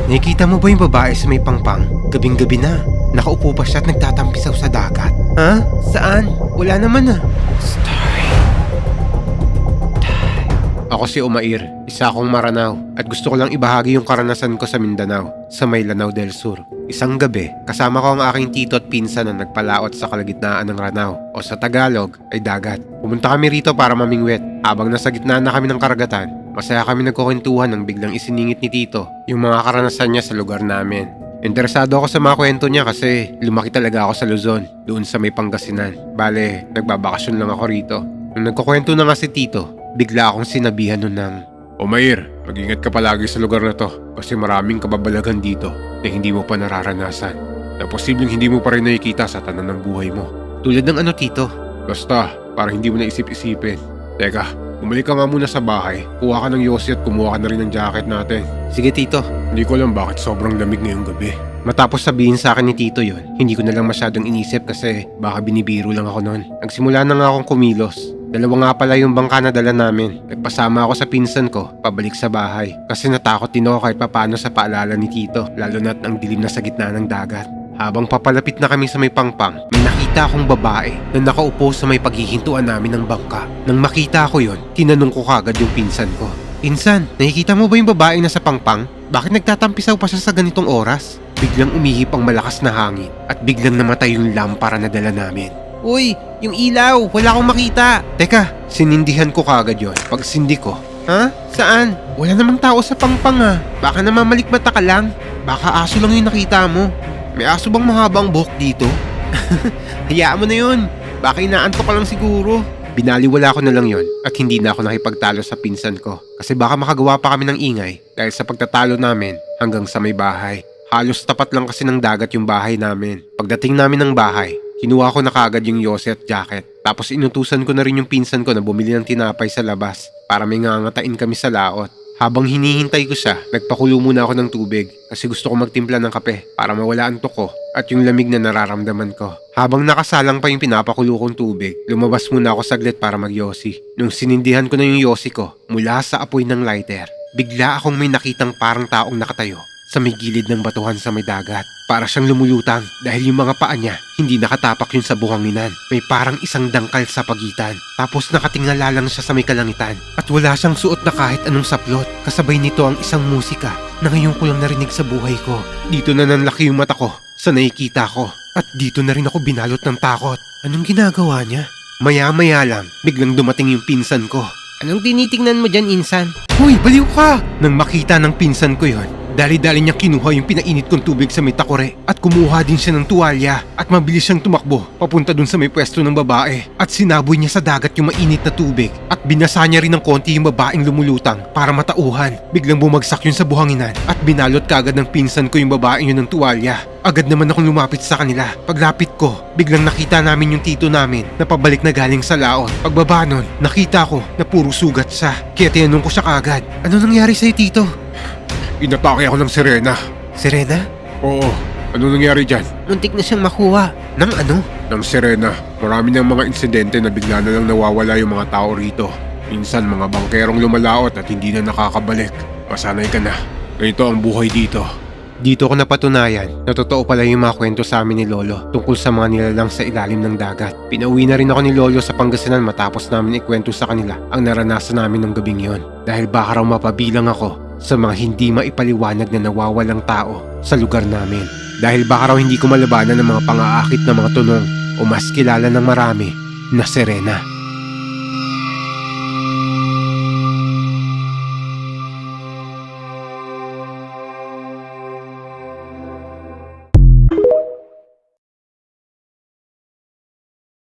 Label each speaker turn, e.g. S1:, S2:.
S1: nakikita mo ba yung babae sa may pangpang? Gabing-gabi na. Nakaupo pa siya at nagtatampisaw sa dagat. Ha? Saan? Wala naman ah. Ako si Umair, isa akong Maranao at gusto ko lang ibahagi yung karanasan ko sa Mindanao, sa may Lanao del Sur. Isang gabi, kasama ko ang aking tito at pinsan na nagpalaot sa kalagitnaan ng Ranao o sa Tagalog ay dagat. Pumunta kami rito para mamingwit. Habang nasa gitna na kami ng karagatan, masaya kami nagkukwentuhan nang biglang isiningit ni tito yung mga karanasan niya sa lugar namin. Interesado ako sa mga kwento niya kasi lumaki talaga ako sa Luzon, doon sa may Pangasinan. Bale, nagbabakasyon lang ako rito. Nung nagkukwento na nga si tito, bigla akong sinabihan nun ng, Umair, mag-ingat ka palagi sa lugar na to kasi maraming kababalagan dito na hindi mo pa nararanasan na posibleng hindi mo pa rin nakikita sa tanan ng buhay mo. Tulad ng ano tito? Basta, para hindi mo na isip-isipin. Teka, bumalik ka nga muna sa bahay, kuha ka ng yosi at kumuha ka na rin ng jacket natin. Sige tito. Hindi ko alam bakit sobrang lamig ngayong gabi. Matapos sabihin sa akin ni tito yon, hindi ko na lang masyadong inisip kasi baka binibiro lang ako noon. Nagsimula na nga akong kumilos. Dalawa nga pala yung bangka na dala namin. Nagpasama ako sa pinsan ko pabalik sa bahay kasi natakot din ako kahit papano sa paalala ni tito, lalo na't ang dilim na sa gitna ng dagat. Habang papalapit na kami sa may pangpang, may nakita akong babae na nakaupo sa may paghihintuan namin ng bangka. Nang makita ko yon, tinanong ko kagad yung pinsan ko. Pinsan, nakikita mo ba yung babae na sa pangpang? Bakit nagtatampisaw pa siya sa ganitong oras? Biglang umihip ang malakas na hangin at biglang namatay yung lampara na dala namin. Uy, yung ilaw, wala akong makita. Teka, sinindihan ko kagad yon. Pag sindi ko, ha? Saan? Wala namang tao sa pangpang ha. Baka namamalikmata ka lang. Baka aso lang yung nakita mo. May aso bang mahabang buhok dito? Hayaan mo na yun. Baka inaantok ka lang siguro. Binaliwala ko na lang yon at hindi na ako nakipagtalo sa pinsan ko. Kasi baka makagawa pa kami ng ingay dahil sa pagtatalo namin hanggang sa may bahay. Halos tapat lang kasi ng dagat yung bahay namin. Pagdating namin ng bahay, kinuha ko na kagad yung yosi at jacket. Tapos inutusan ko na rin yung pinsan ko na bumili ng tinapay sa labas para may ngangatain kami sa laot. Habang hinihintay ko siya, nagpakulo muna ako ng tubig kasi gusto ko magtimpla ng kape para mawala ang antok ko at yung lamig na nararamdaman ko. Habang nakasalang pa yung pinapakulo kong tubig, lumabas muna ako saglit para magyosi. Nung sinindihan ko na yung yosi ko mula sa apoy ng lighter, bigla akong may nakitang parang taong nakatayo sa may gilid ng batuhan sa may dagat. Para siyang lumulutang dahil yung mga paa niya hindi nakatapak yun sa buhanginan. May parang isang dangkal sa pagitan. Tapos nakatingala lang siya sa may kalangitan at wala siyang suot na kahit anong saplot. Kasabay nito ang isang musika na ngayon ko lang narinig sa buhay ko. Dito na nanlaki yung mata ko sa nakikita ko at dito na rin ako binalot ng takot. Anong ginagawa niya? Maya-maya lang biglang dumating yung pinsan ko. Anong tinitingnan mo dyan, insan? Hoy, baliw ka! Nang makita ng pinsan ko yon, dali-dali niya kinuha yung pinainit kong tubig sa may takore at kumuha din siya ng tuwalya at mabilis siyang tumakbo papunta dun sa may pwesto ng babae at sinaboy niya sa dagat yung mainit na tubig at binasa niya rin ng konti yung babaeng lumulutang para matauhan. Biglang bumagsak yun sa buhanginan at binalot kagad ng pinsan ko yung babaeng yun ng tuwalya. Agad naman akong lumapit sa kanila. Paglapit ko, biglang nakita namin yung tito namin na pabalik na galing sa laot. Pagbaba nun, nakita ko na puro sugat siya. Kaya tinanong ko siya kagad, ano nangyari sa'yo tito? Inatake ako ng sirena. Sirena? Oo. Ano nangyari dyan? Muntik na siyang makuha. Ng ano? Ng sirena. Marami ng mga insidente na bigla na lang nawawala yung mga tao rito. Minsan mga bangkerong lumalaot at hindi na nakakabalik. Masanay ka na. Ganito ang buhay dito. Dito ko napatunayan na totoo pala yung mga kwento sa amin ni Lolo tungkol sa mga nilalang sa ilalim ng dagat. Pinauwi na rin ako ni Lolo sa Pangasinan matapos namin ikwento sa kanila ang naranasan namin ng gabing yon. Dahil baka raw mapabilang ako sa mga hindi maipaliwanag na nawawalang tao sa lugar namin. Dahil baka raw hindi ko malabanan ng mga pang-aakit na mga tunong o mas kilala ng marami na sirena.